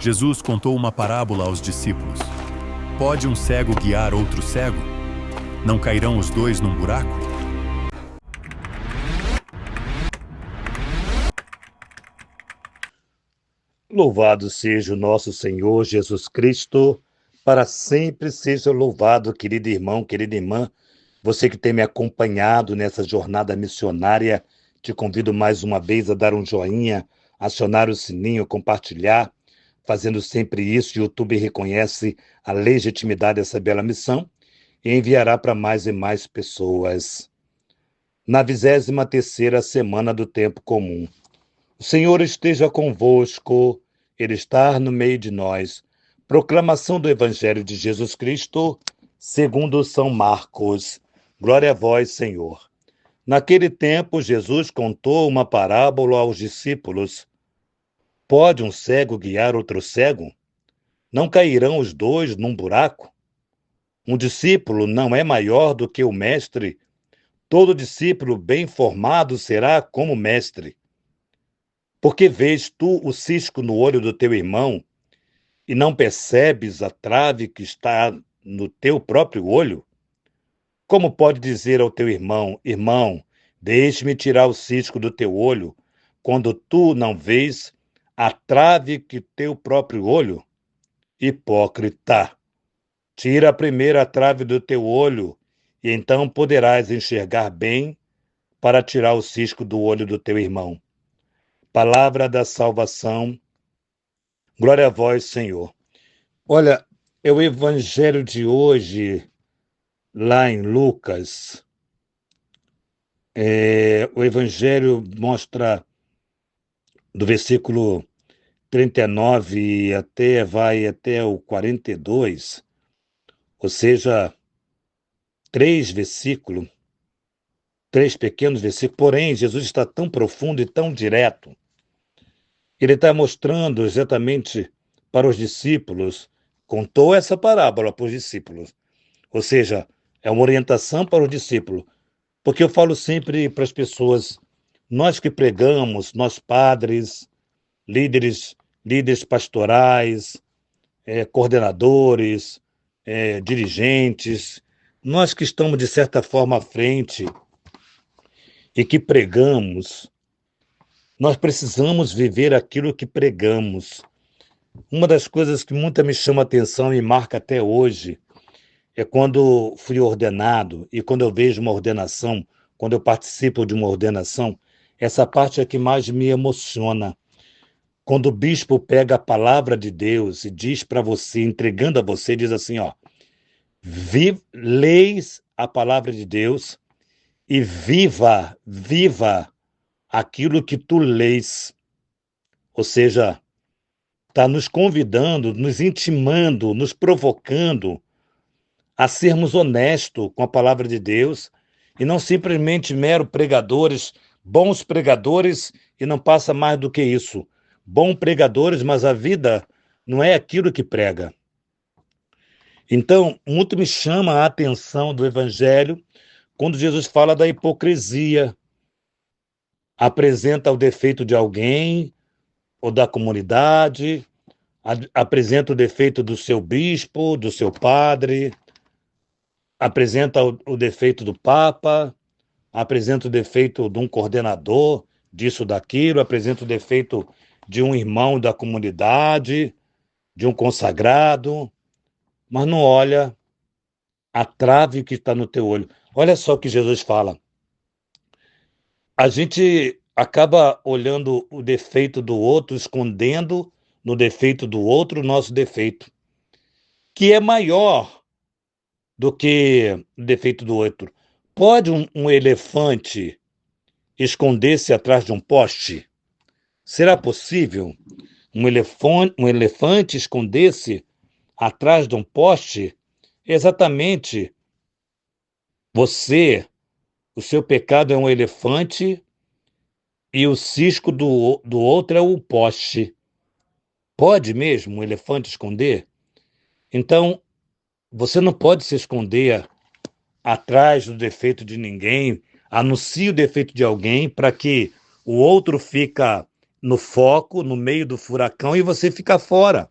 Jesus contou uma parábola aos discípulos. Pode um cego guiar outro cego? Não cairão os dois num buraco? Louvado seja o nosso Senhor Jesus Cristo, para sempre seja louvado, querido irmão, querida irmã. Você que tem me acompanhado nessa jornada missionária, te convido mais uma vez a dar um joinha, acionar o sininho, compartilhar. Fazendo sempre isso, o YouTube reconhece a legitimidade dessa bela missão e enviará para mais e mais pessoas. Na 23ª semana do tempo comum. O Senhor esteja convosco, Ele está no meio de nós. Proclamação do Evangelho de Jesus Cristo, segundo São Marcos. Glória a vós, Senhor. Naquele tempo, Jesus contou uma parábola aos discípulos. Pode um cego guiar outro cego? Não cairão os dois num buraco? Um discípulo não é maior do que o mestre. Todo discípulo bem formado será como mestre. Porque vês tu o cisco no olho do teu irmão e não percebes a trave que está no teu próprio olho? Como pode dizer ao teu irmão, irmão, deixe-me tirar o cisco do teu olho, quando tu não vês a trave que teu próprio olho? Hipócrita! Tira primeiro a trave do teu olho, e então poderás enxergar bem para tirar o cisco do olho do teu irmão. Palavra da salvação. Glória a vós, Senhor. Olha, é o evangelho de hoje, lá em Lucas. O evangelho mostra do versículo 39 vai até o 42, ou seja, três pequenos versículos, porém Jesus está tão profundo e tão direto. Ele está mostrando exatamente para os discípulos, contou essa parábola para os discípulos, ou seja, é uma orientação para os discípulos, porque eu falo sempre para as pessoas, nós que pregamos, nós padres, líderes pastorais, coordenadores, dirigentes, nós que estamos de certa forma à frente e que pregamos, nós precisamos viver aquilo que pregamos. Uma das coisas que muito me chama a atenção e marca até hoje é quando fui ordenado e quando eu vejo uma ordenação, quando eu participo de uma ordenação, essa parte é que mais me emociona. Quando o bispo pega a palavra de Deus e diz para você, entregando a você, diz assim, leis a palavra de Deus e viva aquilo que tu lês. Ou seja, está nos convidando, nos intimando, nos provocando a sermos honestos com a palavra de Deus e não simplesmente mero pregadores, bons pregadores e não passa mais do que isso. Bons pregadores, mas a vida não é aquilo que prega. Então, muito me chama a atenção do Evangelho quando Jesus fala da hipocrisia, apresenta o defeito de alguém ou da comunidade, apresenta o defeito do seu bispo, do seu padre, apresenta o defeito do Papa, apresenta o defeito de um coordenador, disso, daquilo, apresenta o defeito de um irmão da comunidade, de um consagrado, mas não olha a trave que está no teu olho. Olha só o que Jesus fala. A gente acaba olhando o defeito do outro, escondendo no defeito do outro o nosso defeito, que é maior do que o defeito do outro. Pode um elefante esconder-se atrás de um poste? Será possível um elefante esconder-se atrás de um poste? Exatamente. O seu pecado é um elefante e o cisco do outro é o poste. Pode mesmo um elefante esconder? Então, você não pode se esconder atrás do defeito de ninguém, anuncie o defeito de alguém para que o outro fica no foco, no meio do furacão, e você fica fora.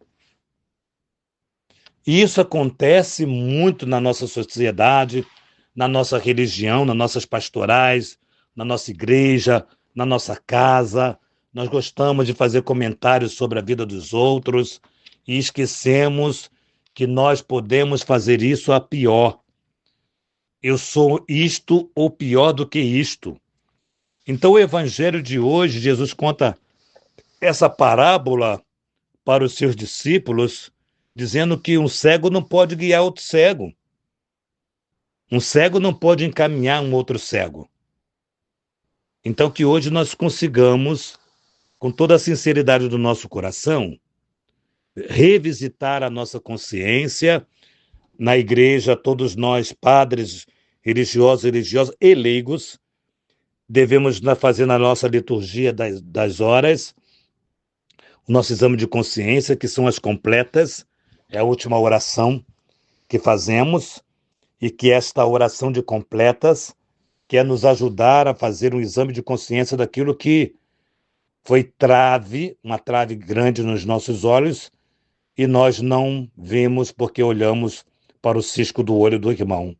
E isso acontece muito na nossa sociedade, na nossa religião, nas nossas pastorais, na nossa igreja, na nossa casa. Nós gostamos de fazer comentários sobre a vida dos outros e esquecemos que nós podemos fazer isso a pior. Eu sou isto ou pior do que isto. Então, o evangelho de hoje, Jesus conta essa parábola para os seus discípulos, dizendo que um cego não pode guiar outro cego. Um cego não pode encaminhar um outro cego. Então, que hoje nós consigamos, com toda a sinceridade do nosso coração, revisitar a nossa consciência. Na igreja, todos nós, padres, religiosos, religiosas e leigos, devemos fazer na nossa liturgia das horas o nosso exame de consciência, que são as completas, é a última oração que fazemos, e que esta oração de completas quer nos ajudar a fazer um exame de consciência daquilo que foi uma trave grande nos nossos olhos, e nós não vemos porque olhamos para o cisco do olho do irmão.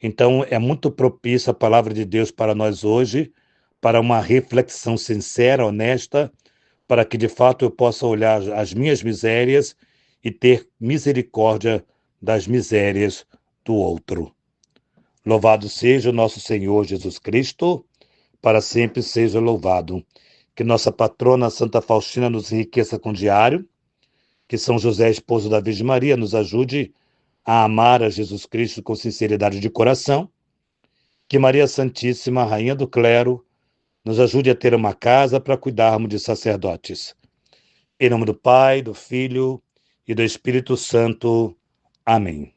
Então, é muito propícia a palavra de Deus para nós hoje, para uma reflexão sincera, honesta, para que de fato eu possa olhar as minhas misérias e ter misericórdia das misérias do outro. Louvado seja o nosso Senhor Jesus Cristo, para sempre seja louvado. Que nossa patrona Santa Faustina nos enriqueça com diário, que São José, esposo da Virgem Maria, nos ajude a amar a Jesus Cristo com sinceridade de coração, que Maria Santíssima, Rainha do Clero, nos ajude a ter uma casa para cuidarmos de sacerdotes. Em nome do Pai, do Filho e do Espírito Santo. Amém.